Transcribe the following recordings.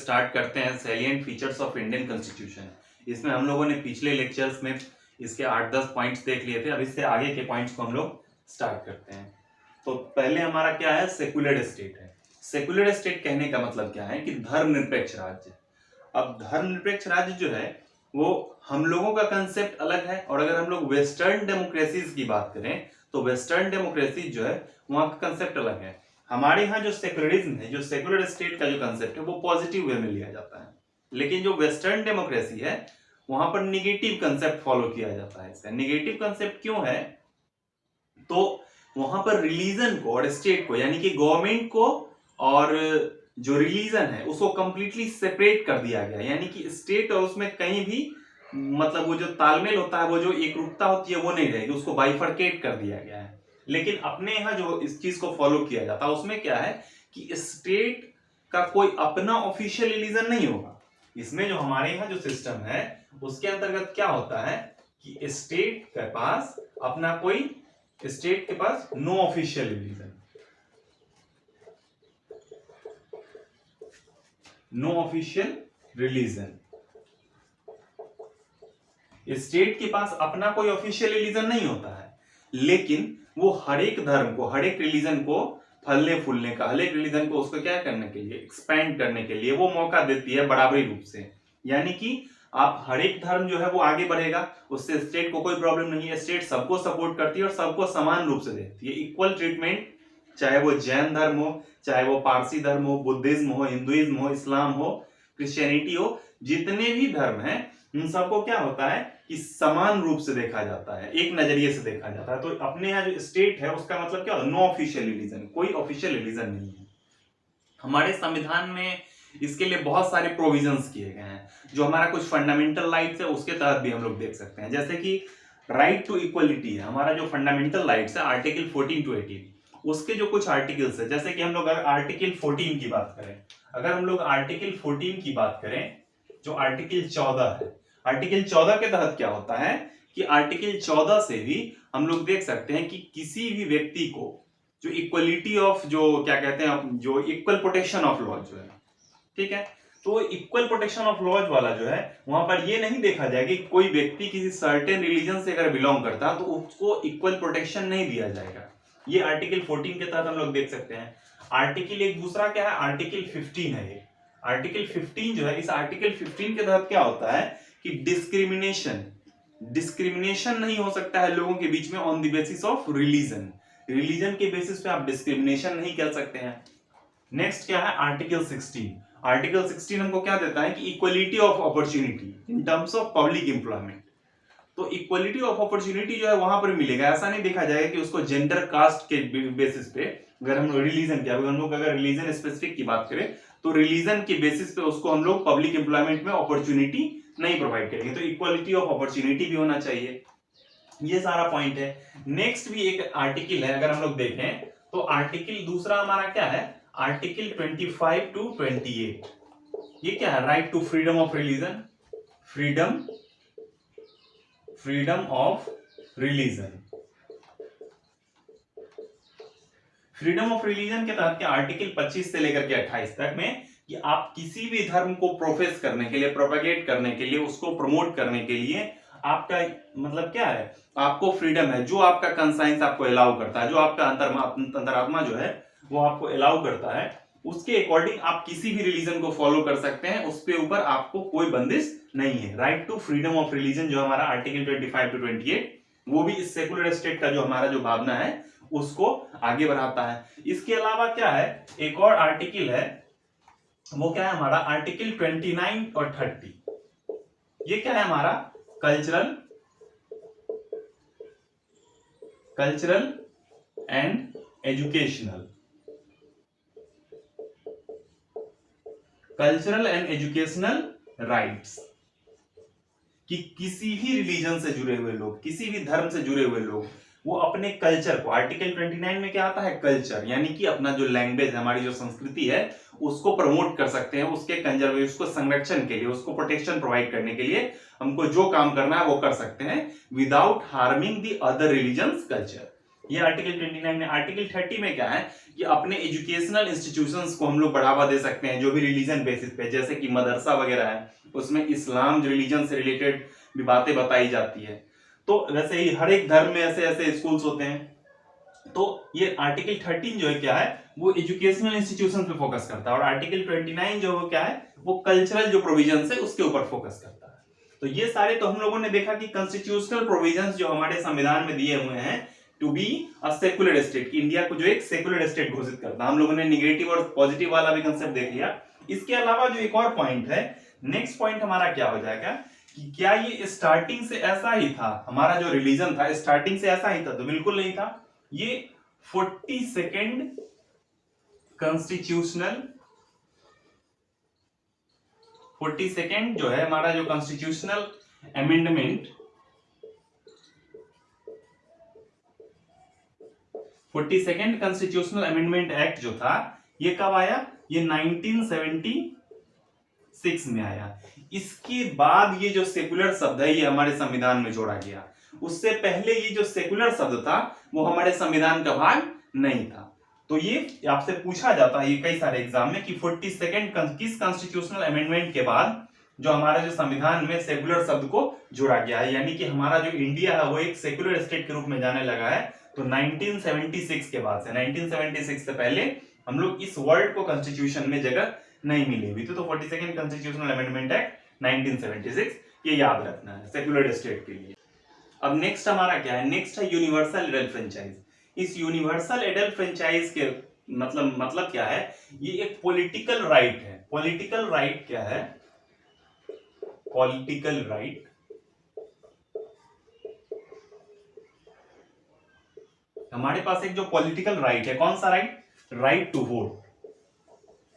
Start करते हैं salient features of Indian constitution. इसमें हम लोगों ने पिछले लेक्चर्स में इसके 8-10 पॉइंट्स देख लिए थे। अब इससे आगे के पॉइंट्स को हम लोग स्टार्ट करते हैं। तो पहले हमारा क्या है, सेक्युलर स्टेट है। सेक्युलर स्टेट कहने का मतलब क्या है कि धर्मनिरपेक्ष राज्य। अब धर्मनिरपेक्ष राज्य जो है वो हम लोगों का कंसेप्ट अलग है, और अगर हम लोग वेस्टर्न डेमोक्रेसीज की बात करें तो वेस्टर्न डेमोक्रेसी जो है वहां का कंसेप्ट अलग है। हमारे यहाँ जो सेक्युलरिज्म है, जो सेक्युलर स्टेट का जो कंसेप्ट है वो पॉजिटिव वे में लिया जाता है, लेकिन जो वेस्टर्न डेमोक्रेसी है वहां पर निगेटिव कंसेप्ट फॉलो किया जाता है। इसका निगेटिव कंसेप्ट क्यों है, तो वहां पर रिलीजन को और स्टेट को, यानी कि गवर्नमेंट को और जो रिलीजन है उसको कंप्लीटली सेपरेट कर दिया गया। यानी कि स्टेट और उसमें कहीं भी मतलब वो जो तालमेल होता है, वो जो एकरूपता होती है वो नहीं रहेगी, उसको बाइफरकेट कर दिया गया है। लेकिन अपने यहाँ जो इस चीज को फॉलो किया जाता है उसमें क्या है कि स्टेट का कोई अपना ऑफिशियल रिलीजन नहीं होगा। इसमें जो हमारे यहाँ जो सिस्टम है उसके अंतर्गत क्या होता है कि स्टेट के पास अपना कोई, स्टेट के पास no official religion, no official religion. State के पास अपना कोई ऑफिशियल रिलीजन नहीं होता है, लेकिन वो हर एक धर्म को, हर एक रिलीजन को फलने फूलने का, हर एक रिलीजन को उसको क्या करने के लिए, एक्सपैंड करने के लिए वो मौका देती है बराबरी रूप से। यानी कि आप हर एक धर्म जो है वो आगे बढ़ेगा, उससे स्टेट को कोई प्रॉब्लम नहीं है। स्टेट सबको सपोर्ट करती है और सबको समान रूप से देती है, इक्वल ट्रीटमेंट, चाहे वो जैन धर्म हो, चाहे वो पारसी धर्म हो, बुद्धिज्म हो, हिंदुइज्म हो, इस्लाम हो, क्रिश्चियनिटी हो, जितने भी धर्म हैं उन सबको क्या होता है कि समान रूप से देखा जाता है, एक नजरिए से देखा जाता है। तो अपने यहाँ जो स्टेट है उसका मतलब क्या होता है, नो ऑफिशियल रिलीजन, कोई ऑफिशियल रिलीजन नहीं है। हमारे संविधान में इसके लिए बहुत सारे प्रोविजंस किए गए हैं, जो हमारा कुछ फंडामेंटल राइट्स है उसके तहत भी हम लोग देख सकते हैं। जैसे कि राइट टू इक्वलिटी है, हमारा जो फंडामेंटल राइट्स है आर्टिकल 14 to 18, उसके जो कुछ आर्टिकल्स है, जैसे कि हम लोग अगर आर्टिकल 14 की बात करें, अगर हम लोग आर्टिकल 14 की बात करें, जो आर्टिकल 14 है, आर्टिकल 14 के तहत क्या होता है कि आर्टिकल 14 से भी हम लोग देख सकते हैं कि किसी भी व्यक्ति को जो इक्वलिटी ऑफ, जो क्या कहते हैं, जो इक्वल प्रोटेक्शन ऑफ लॉ जो है, ठीक है, तो इक्वल प्रोटेक्शन ऑफ लॉज वाला जो है वहां पर ये नहीं देखा जाएगा कि कोई व्यक्ति किसी सर्टेन रिलीजन से अगर बिलोंग करता है तो उसको इक्वल प्रोटेक्शन नहीं दिया जाएगा। ये आर्टिकल 14 के तहत हम लोग देख सकते हैं। आर्टिकल एक दूसरा क्या है, आर्टिकल 15 है। ये आर्टिकल 15 जो है, इस आर्टिकल 15 के तहत क्या होता है कि डिस्क्रिमिनेशन नहीं हो सकता है लोगों के बीच में on the basis of religion. Religion के बेसिस पे आप डिस्क्रिमिनेशन नहीं कर सकते हैं। नेक्स्ट क्या है, आर्टिकल 16। आर्टिकल 16 हमको क्या देता है कि equality of opportunity in terms of public employment. तो इक्वलिटी ऑफ अपॉर्चुनिटी जो है वहां पर मिलेगा, ऐसा नहीं देखा जाएगा कि उसको जेंडर कास्ट के बेसिस पे, अगर हम रिलीजन के, हम लोग अगर रिलीजन स्पेसिफिक की बात करें तो रिलीजन के बेसिस पे उसको हम लोग पब्लिक एम्प्लॉयमेंट में अपॉर्चुनिटी नहीं प्रोवाइड करेंगे। तो इक्वलिटी ऑफ अपॉर्चुनिटी भी होना चाहिए। ये सारा पॉइंट है। नेक्स्ट भी एक आर्टिकल है, अगर हम लोग देखें तो आर्टिकल दूसरा हमारा क्या है, आर्टिकल 25 to 28। ये क्या है, right to freedom of religion, freedom of religion. Freedom of religion के तहत क्या, आर्टिकल 25 से लेकर के 28 तक में कि आप किसी भी धर्म को प्रोफेस करने के लिए, प्रोपेगेट करने के लिए, उसको प्रमोट करने के लिए आपका मतलब क्या है, आपको फ्रीडम है। जो आपका कंसाइंस आपको अलाउ करता है, जो आपका अंतरात्मा जो है वो आपको अलाउ करता है, उसके अकॉर्डिंग आप किसी भी रिलीजन को फॉलो कर सकते हैं, उसके ऊपर आपको कोई बंदिश नहीं है। Right to freedom of religion जो हमारा आर्टिकल 25 to 28, वो भी इस सेकुलर स्टेट का जो हमारा जो भावना है उसको आगे बढ़ाता है। इसके अलावा क्या है, एक और आर्टिकल है, वो क्या है हमारा आर्टिकल 29 और 30। ये क्या है हमारा, cultural and educational, cultural and educational rights, कि किसी भी रिलीजन से जुड़े हुए लोग, किसी भी धर्म से जुड़े हुए लोग वो अपने कल्चर को, आर्टिकल 29 में क्या आता है, कल्चर, यानी कि अपना जो लैंग्वेज, हमारी जो संस्कृति है उसको प्रमोट कर सकते हैं, उसके कंजर्वेशन, उसको संरक्षण के लिए, उसको प्रोटेक्शन प्रोवाइड करने के लिए हमको जो काम करना है वो कर सकते हैं without harming the other religions culture. ये आर्टिकल 29 है। आर्टिकल 30 में क्या है कि अपने एजुकेशनल इंस्टीट्यूशंस को हम लोग बढ़ावा दे सकते हैं जो भी रिलीजन बेसिस पे, जैसे कि मदरसा वगैरह है उसमें इस्लाम रिलीजन से रिलेटेड भी बातें बताई जाती है। तो वैसे ही हर एक धर्म में ऐसे ऐसे स्कूल्स होते हैं। तो ये आर्टिकल 13 जो है क्या है वो एजुकेशनल इंस्टीट्यूशन पे फोकस करता है, और आर्टिकल 29 जो है क्या है वो कल्चरल जो प्रोविजन है उसके ऊपर फोकस करता है। तो ये सारे तो हम लोगों ने देखा कि कॉन्स्टिट्यूशनल प्रोविजंस जो हमारे संविधान में दिए हुए हैं to be a secular state, India को जो एक सेकुलर स्टेट घोषित करता है। हम लोगों ने निगेटिव और पॉजिटिव वाला भी कंसेप्ट देख लिया। इसके अलावा जो एक और पॉइंट है, नेक्स्ट पॉइंट हमारा क्या हो जाएगा कि क्या ये स्टार्टिंग से ऐसा ही था, हमारा जो रिलीजन था स्टार्टिंग से ऐसा ही था? तो बिल्कुल नहीं था। ये 42nd कॉन्स्टिट्यूशनल 42nd जो है हमारा जो constitutional amendment 42nd constitutional amendment act जो था ये कब आया? ये 1976 में आया। इसके बाद ये जो सेकुलर शब्द है ये हमारे संविधान में जोड़ा गया। उससे पहले ये जो सेकुलर शब्द था वो हमारे संविधान का भाग नहीं था। तो ये आपसे पूछा जाता है ये कई सारे एग्जाम में कि 42nd किस कॉन्स्टिट्यूशनल अमेंडमेंट के बाद जो हमारा जो संविधान में सेकुलर शब्द को जोड़ा गया है, यानी कि हमारा जो इंडिया है वो एक सेकुलर स्टेट के रूप में जाने लगा है। तो 1976 के बाद से, 1976 से पहले हम लोग इस वर्ड को कॉन्स्टिट्यूशन में जगह नहीं मिली हुई थी। तो 42nd कॉन्स्टिट्यूशनल अमेंडमेंट एक्ट 1976 ये याद रखना है सेकुलर स्टेट के लिए। अब नेक्स्ट हमारा क्या है? नेक्स्ट है यूनिवर्सल एडल्ट फ्रेंचाइज। इस यूनिवर्सल एडल्ट फ्रेंचाइज के मतलब क्या है? ये एक पॉलिटिकल राइट है। पॉलिटिकल राइट क्या है? पॉलिटिकल राइट हमारे पास एक जो पॉलिटिकल राइट है, कौन सा right? Right to vote,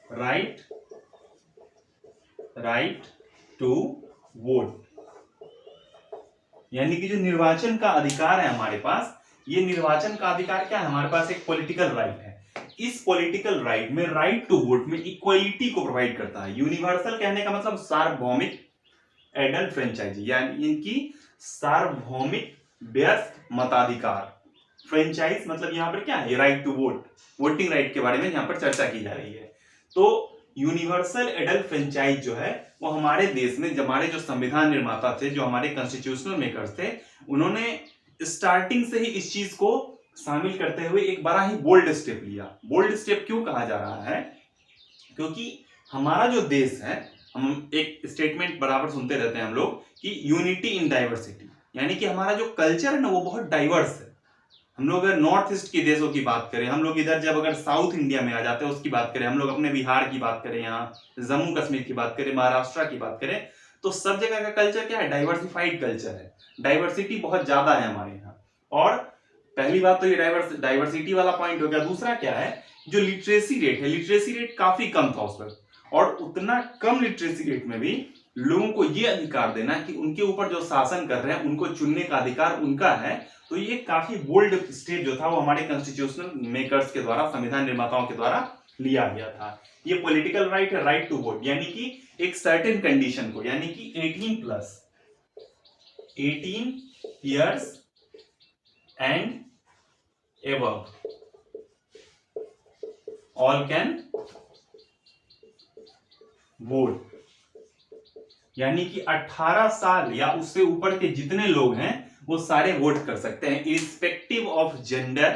right to vote, यानी कि जो निर्वाचन का अधिकार है हमारे पास, ये निर्वाचन का अधिकार क्या है? हमारे पास एक पॉलिटिकल राइट है। इस पॉलिटिकल राइट में राइट टू वोट में इक्वलिटी को प्रोवाइड करता है। यूनिवर्सल कहने का मतलब सार्वभौमिक एडल्ट फ्रेंचाइजी, यानी इनकी सार्वभौमिक व्यस्क मताधिकार। फ्रेंचाइज मतलब यहाँ पर क्या है? Right to vote, voting right के बारे में यहाँ पर चर्चा की जा रही है। तो यूनिवर्सल एडल्ट फ्रेंचाइज जो है वो हमारे देश में हमारे जो संविधान निर्माता थे, जो हमारे कॉन्स्टिट्यूशनल मेकर्स थे, उन्होंने स्टार्टिंग से ही इस चीज को शामिल करते हुए एक बड़ा ही बोल्ड स्टेप लिया। बोल्ड स्टेप क्यों कहा जा रहा है? क्योंकि हमारा जो देश है, हम एक स्टेटमेंट बराबर सुनते रहते हैं हम लोग कि यूनिटी इन डाइवर्सिटी, यानी कि हमारा जो कल्चर है ना वो बहुत डाइवर्स है। हम लोग अगर नॉर्थ ईस्ट के देशों की बात करें, हम लोग इधर जब अगर साउथ इंडिया में आ जाते हैं उसकी बात करें, हम लोग अपने बिहार की बात करें, यहाँ जम्मू कश्मीर की बात करें, महाराष्ट्र की बात करें, तो सब जगह का कल्चर क्या है? डाइवर्सिफाइड कल्चर है। डाइवर्सिटी बहुत ज्यादा है हमारे यहाँ। और पहली बात तो ये डाइवर्सिटी वाला पॉइंट हो गया। दूसरा क्या है? जो लिटरेसी रेट है, लिटरेसी रेट काफी कम था उस वक्त, और उतना कम लिटरेसी रेट में भी लोगों को ये अधिकार देना कि उनके ऊपर जो शासन कर रहे हैं उनको चुनने का अधिकार उनका है। तो ये काफी बोल्ड स्टेप जो था वो हमारे कॉन्स्टिट्यूशनल मेकर्स के द्वारा, संविधान निर्माताओं के द्वारा लिया गया था। ये पॉलिटिकल राइट है, राइट टू वोट, यानी कि एक सर्टेन कंडीशन को, यानी कि 18 years and above all can vote, यानी कि 18 साल या उससे ऊपर के जितने लोग हैं वो सारे वोट कर सकते हैं, irrespective of gender,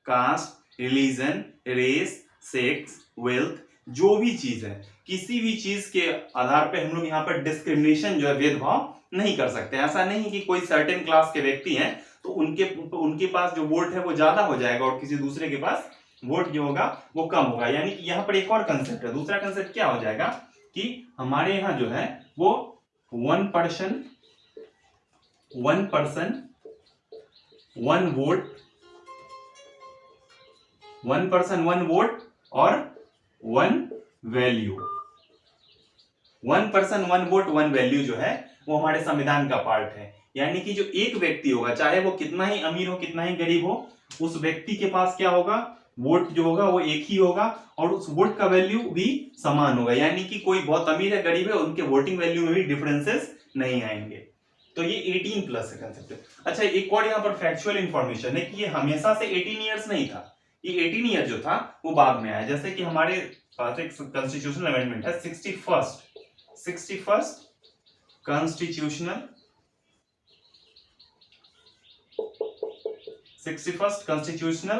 caste, religion, race, sex, wealth, जो भी चीज है, किसी भी चीज के आधार पे हम लोग यहाँ पर डिस्क्रिमिनेशन जो है, भेदभाव नहीं कर सकते। ऐसा नहीं कि कोई सर्टेन क्लास के व्यक्ति हैं तो उनके पास जो वोट है वो ज्यादा हो जाएगा और किसी दूसरे के पास वोट जो होगा वो कम होगा। यानी कि यहाँ पर एक और कंसेप्ट है। दूसरा कंसेप्ट क्या हो जाएगा कि हमारे यहाँ जो है वो one person one vote, one person one vote और one value, one person one vote one value जो है वो हमारे संविधान का पार्ट है। यानी कि जो एक व्यक्ति होगा, चाहे वो कितना ही अमीर हो कितना ही गरीब हो, उस व्यक्ति के पास क्या होगा? वोट जो होगा वो एक ही होगा और उस वोट का वैल्यू भी समान होगा। यानी कि कोई बहुत अमीर है गरीब है, उनके वोटिंग वैल्यू में भी डिफरेंसेस नहीं आएंगे। तो ये 18 प्लस से कह सकते हो। अच्छा, एक और यहाँ पर फैक्चुअल इंफॉर्मेशन है कि ये हमेशा से 18 ईयर्स नहीं था, ये 18 ईयर जो था वो बाद में आया। जैसे कि हमारे पास एक कॉन्स्टिट्यूशनल अमेंडमेंट है 61st कॉन्स्टिट्यूशनल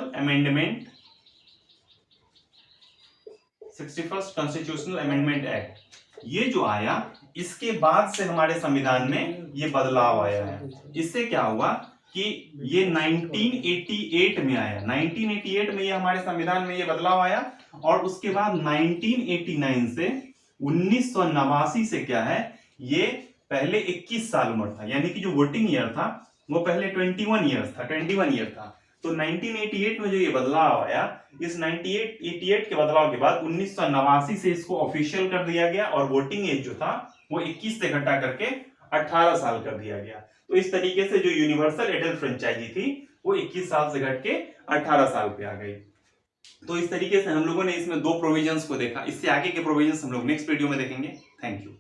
अमेंडमेंट एक्ट, ये जो आया इसके बाद से हमारे संविधान में ये बदलाव आया है। इससे क्या हुआ कि ये 1988 में आया, 1988 में ये हमारे संविधान में ये बदलाव आया, और उसके बाद 1989 से 1989 से क्या है, ये पहले 21 साल उम्र था, यानी कि जो वोटिंग ईयर था वो पहले 21 ईयर था। तो 1988 में जो ये बदलाव आया, इस 1988 के बदलाव के बाद 1989 से इसको ऑफिशियल कर दिया गया, और वोटिंग एज जो था वो 21 से घटा करके 18 साल कर दिया गया। तो इस तरीके से जो यूनिवर्सल एडल्ट फ्रेंचाइजी थी वो 21 साल से घट के 18 साल पे आ गई। तो इस तरीके से हम लोगों ने इसमें दो प्रोविजंस को देखा। इससे आगे के प्रोविजंस हम लोग नेक्स्ट वीडियो में देखेंगे। Thank you.